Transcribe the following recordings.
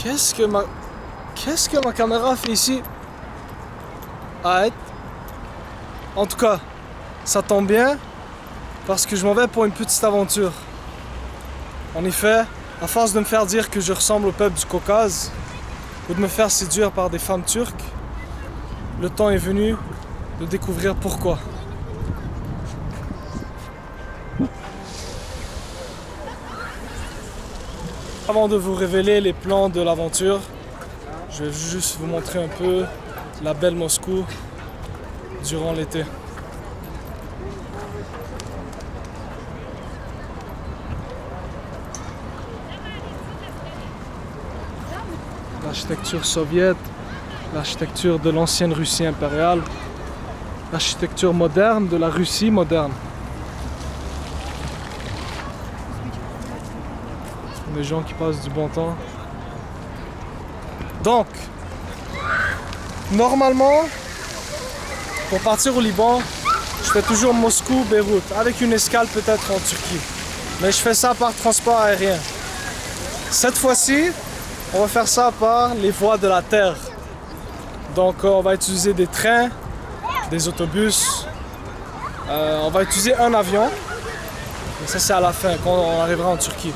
Qu'est-ce que ma caméra fait ici? Arrête. En tout cas, ça tombe bien parce que je m'en vais pour une petite aventure. En effet, à force de me faire dire que je ressemble au peuple du Caucase ou de me faire séduire par des femmes turques, le temps est venu de découvrir pourquoi. Avant de vous révéler les plans de l'aventure, je vais juste vous montrer un peu la belle Moscou durant l'été. L'architecture soviétique, l'architecture de l'ancienne Russie impériale, l'architecture moderne de la Russie moderne. Des gens qui passent du bon temps. Donc, normalement, pour partir au Liban, je fais toujours Moscou-Beyrouth, avec une escale peut-être en Turquie. Mais je fais ça par transport aérien. Cette fois-ci, on va faire ça par les voies de la terre. Donc on va utiliser des trains, des autobus, on va utiliser un avion. Et ça c'est à la fin, quand on arrivera en Turquie.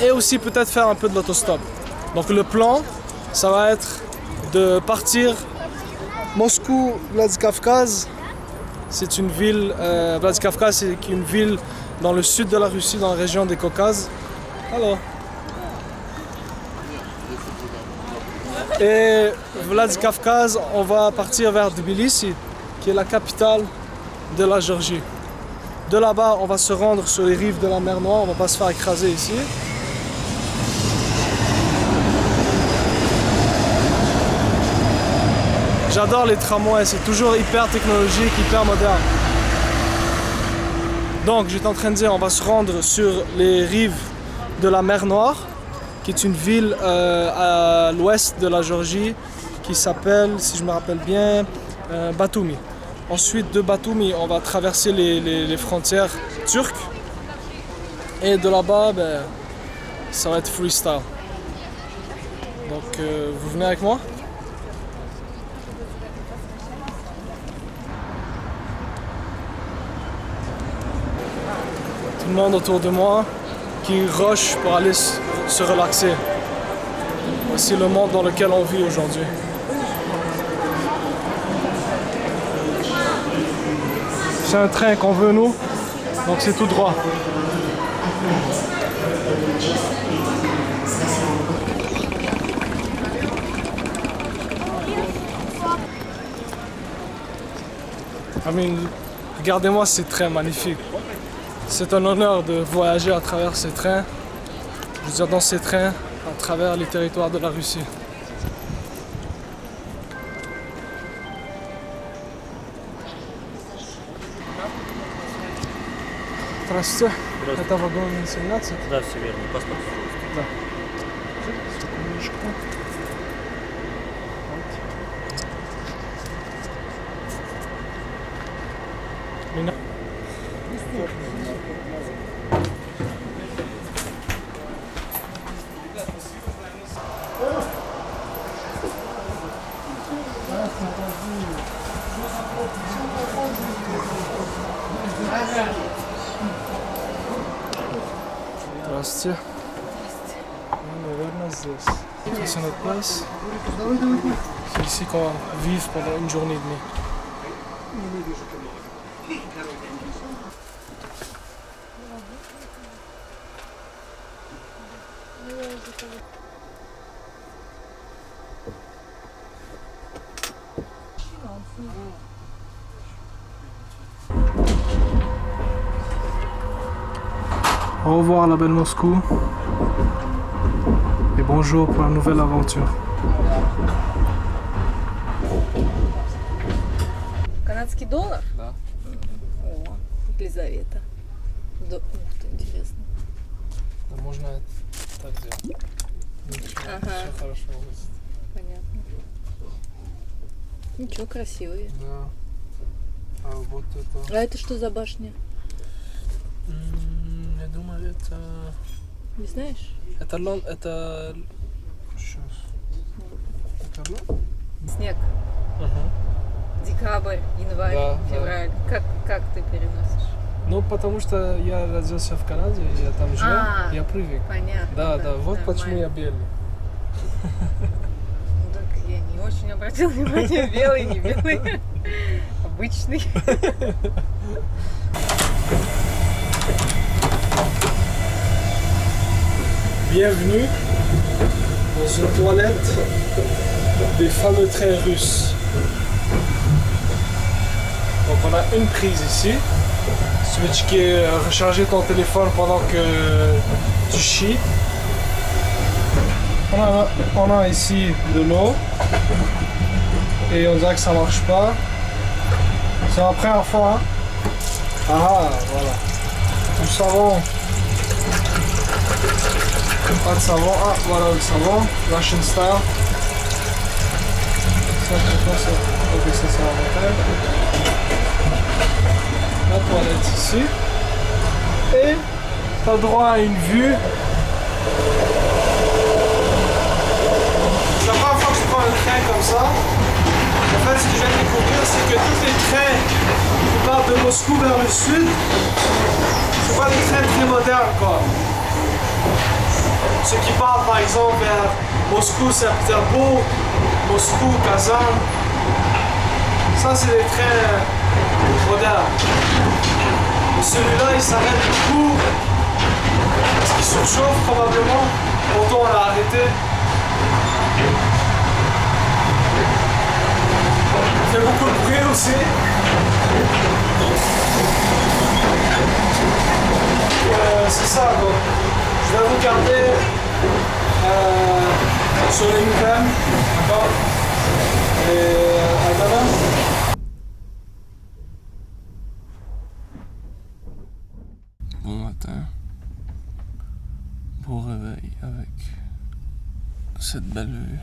Et aussi peut-être faire un peu de l'autostop. Donc le plan, ça va être de partir Moscou-Vladikavkaz. C'est une ville, Vladikavkaz c'est une ville dans le sud de la Russie, dans la région des Caucases. Alors. Et Vladikavkaz, on va partir vers Tbilissi, qui est la capitale de la Géorgie. De là-bas, on va se rendre sur les rives de la mer Noire, on va pas se faire écraser ici. J'adore les tramways, c'est toujours hyper technologique, hyper moderne. Donc, j'étais en train de dire, on va se rendre sur les rives de la mer Noire, qui est une ville à l'ouest de la Géorgie, qui s'appelle, si je me rappelle bien, Batumi. Ensuite, de Batumi, on va traverser les frontières turques. Et de là-bas, ben, ça va être freestyle. Donc, vous venez avec moi? Tout le monde autour de moi qui rush pour aller se relaxer. Voici le monde dans lequel on vit aujourd'hui. C'est un train qu'on veut nous, donc c'est tout droit. Regardez-moi ces trains magnifiques. C'est un honneur de voyager à travers ces trains. Je veux dire dans ces trains, à travers les territoires de la Russie. Здравствуйте. Это вагон 17? Да, все верно. Паспорт. Да. Секундочку. Меня... Здравствуйте. Ну, наверное, здесь. Ça, c'est notre place. C'est ici qu'on va vivre pendant une journée et demie. Au revoir la belle Moscou et bonjour pour la nouvelle aventure. Канадский доллар? Да. О, Елизавета. Ух ты, интересно. Да, можно так сделать. Ничего, Ага. все хорошо. Понятно. Ничего, красивые. Да. А вот это... А это что за башня? Я думаю, это Не знаешь? Это Лон... Это... Сейчас. Это Лон? Снег. Ага. Декабрь, январь, Да, да. февраль. Как ты переносишь? Ну, потому что я родился в Канаде, я там жил, А, я привык. Понятно. Да, вот нормально. почему я белый. Ну так я не очень обратил внимание, белый, не белый. Обычный. Bienvenue dans une toilette des fameux trains russes. Donc on a une prise ici. Si tu veux checker, recharger ton téléphone pendant que tu chies. On a ici de l'eau. Et on dirait que ça marche pas. C'est la première fois. Hein? Ah voilà. Du savon. Pas de savon. Ah voilà le savon. Russian style. Ça, ok, ça c'est l'avantage. La toilette ici. Et tu as droit à une vue. C'est la première fois que je prends un train comme ça. En fait, ce que je viens de découvrir, c'est que tous les trains qui partent de Moscou vers le sud, c'est pas des trains très modernes quoi. Ceux qui partent par exemple vers Moscou, Saint-Pétersbourg, Moscou, Kazan, ça c'est des trains modernes. Et celui-là il s'arrête beaucoup parce qu'il surchauffe probablement. Pourtant on l'a arrêté. Il fait beaucoup de bruit aussi. C'est ça donc. Je vais regarder sur les nouvelles. D'accord. Et à demain. Bon matin. Beau réveil avec cette belle vue.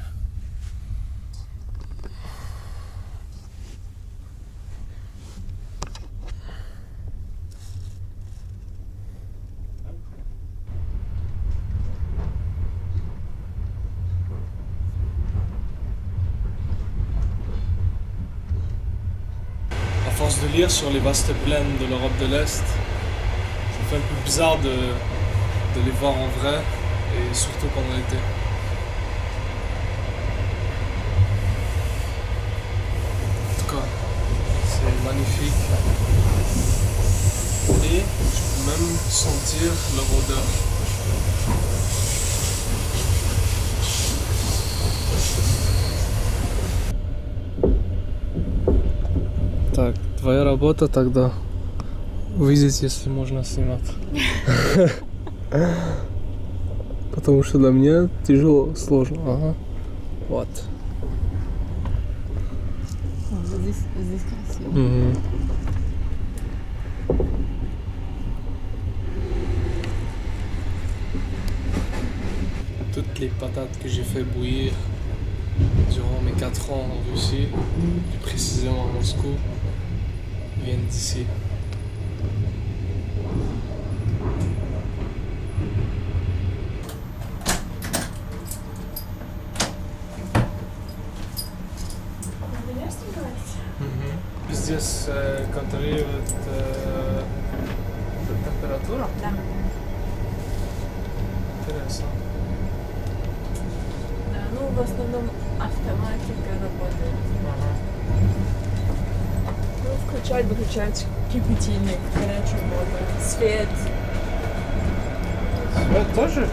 À force de lire sur les vastes plaines de l'Europe de l'Est, ça fait un peu bizarre de les voir en vrai, et surtout pendant l'été. En tout cas, c'est magnifique. Et je peux même sentir leur odeur. Так, твоя работа тогда увидеть, если можно снимать. Потому что для меня тяжело, сложно. Ага. Вот. Здесь красиво. Мгм. Toutes les patates que j'ai fait bouillir durant mes 4 ans en Russie, plus précisément à Moscou, viennent d'ici. Здесь контролирует температура? Да. Интересно. Да, ну в основном автоматика работает. Ага. Ну, включать, выключать кипятильник, горячую воду, свет. Свет тоже?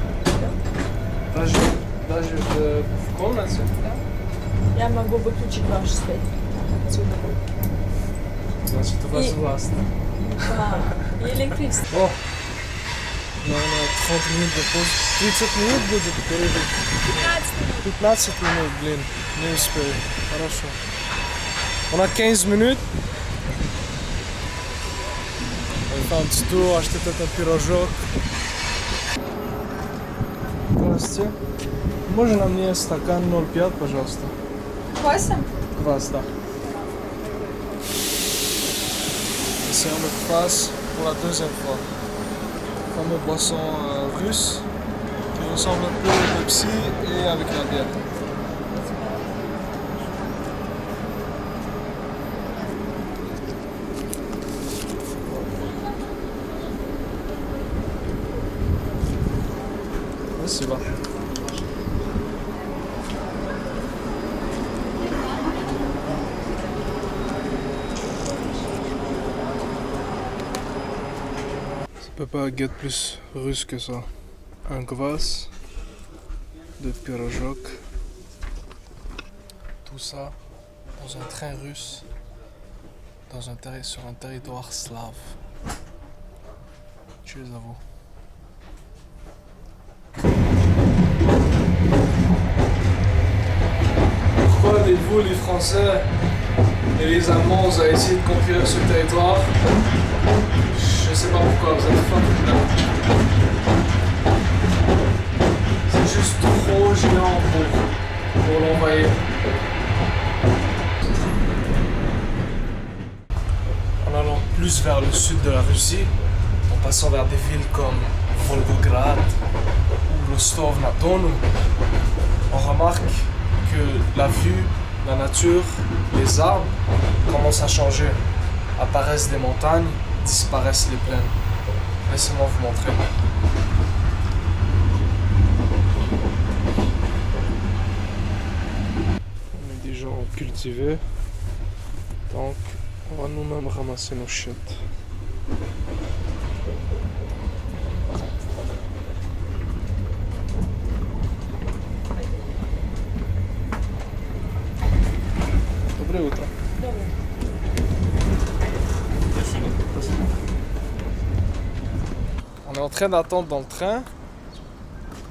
Даже в комнате? Да. Я могу выключить ваш свет отсюда. Значит, у вас И- властно. Да. И электричество. О! Ну, на 30 минут до пауз. 30 минут будет перерыв. 15 минут, блин. Не успею. Хорошо. On a 15 minutes. On va faire un petit tour, acheter peut-être un пирожок. Здравствуйте. Можно мне стакан 0,5, пожалуйста? Кваса? Квас, да. Essayons le kvass pour la deuxième fois. Fameux boisson russe ressemble un peu au Pepsi et avec la bière. Спасибо. Ça peut pas être plus russe que ça. Un kvass, de pirojok, tout ça dans un train russe, sur un territoire slave. Cheers à vous. Pourquoi dites-vous les Français et les Allemands ont essayé de conquérir ce territoire? Je sais pas pourquoi, vous êtes forts. C'est juste trop géant pour l'envahir. En allant plus vers le sud de la Russie, en passant vers des villes comme Volgograd ou Rostov-na-Don, on remarque que la vue, la nature, les arbres commencent à changer. Apparaissent des montagnes, disparaissent les plaines. Laissez-moi vous montrer. On est déjà cultivé, donc on va nous-mêmes ramasser nos chiottes. Доброе утро. On est en train d'attendre dans le train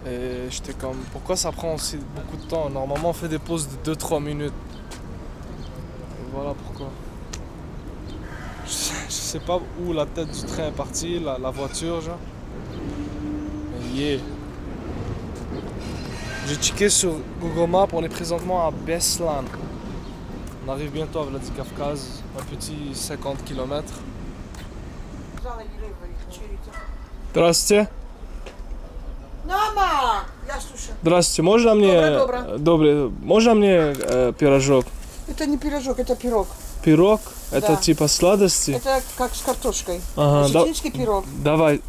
et j'étais comme pourquoi ça prend aussi beaucoup de temps? Normalement on fait des pauses de 2-3 minutes. Et voilà pourquoi. Je sais pas où la tête du train est partie, la voiture genre. Mais yeah. J'ai checké sur Google Maps, on est présentement à Beslan. On arrive bientôt à Vladikavkaz, un petit 50 km. Здравствуйте. Мама! Я слушаю. Здравствуйте, можно мне... Доброе. Добрый. Можно мне пирожок? Это не пирожок, это пирог. Пирог? Это Да. типа сладости? Это как с картошкой. Ага, Осетинский пирог. давайте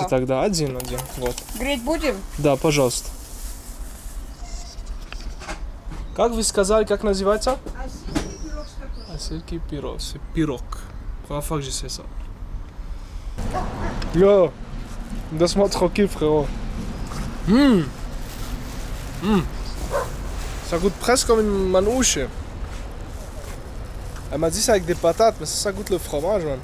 Сколько? тогда один. Вот. Греть будем? Да, пожалуйста. Как вы сказали, как называется? Осетинский пирог с картошкой. Осетинский пирог. C'est пирог. Première fois que je sais ça. Yo, laisse-moi tranquille, frérot. Ça goûte presque comme une manouche. Elle m'a dit c'est avec des patates, mais ça goûte le fromage, man.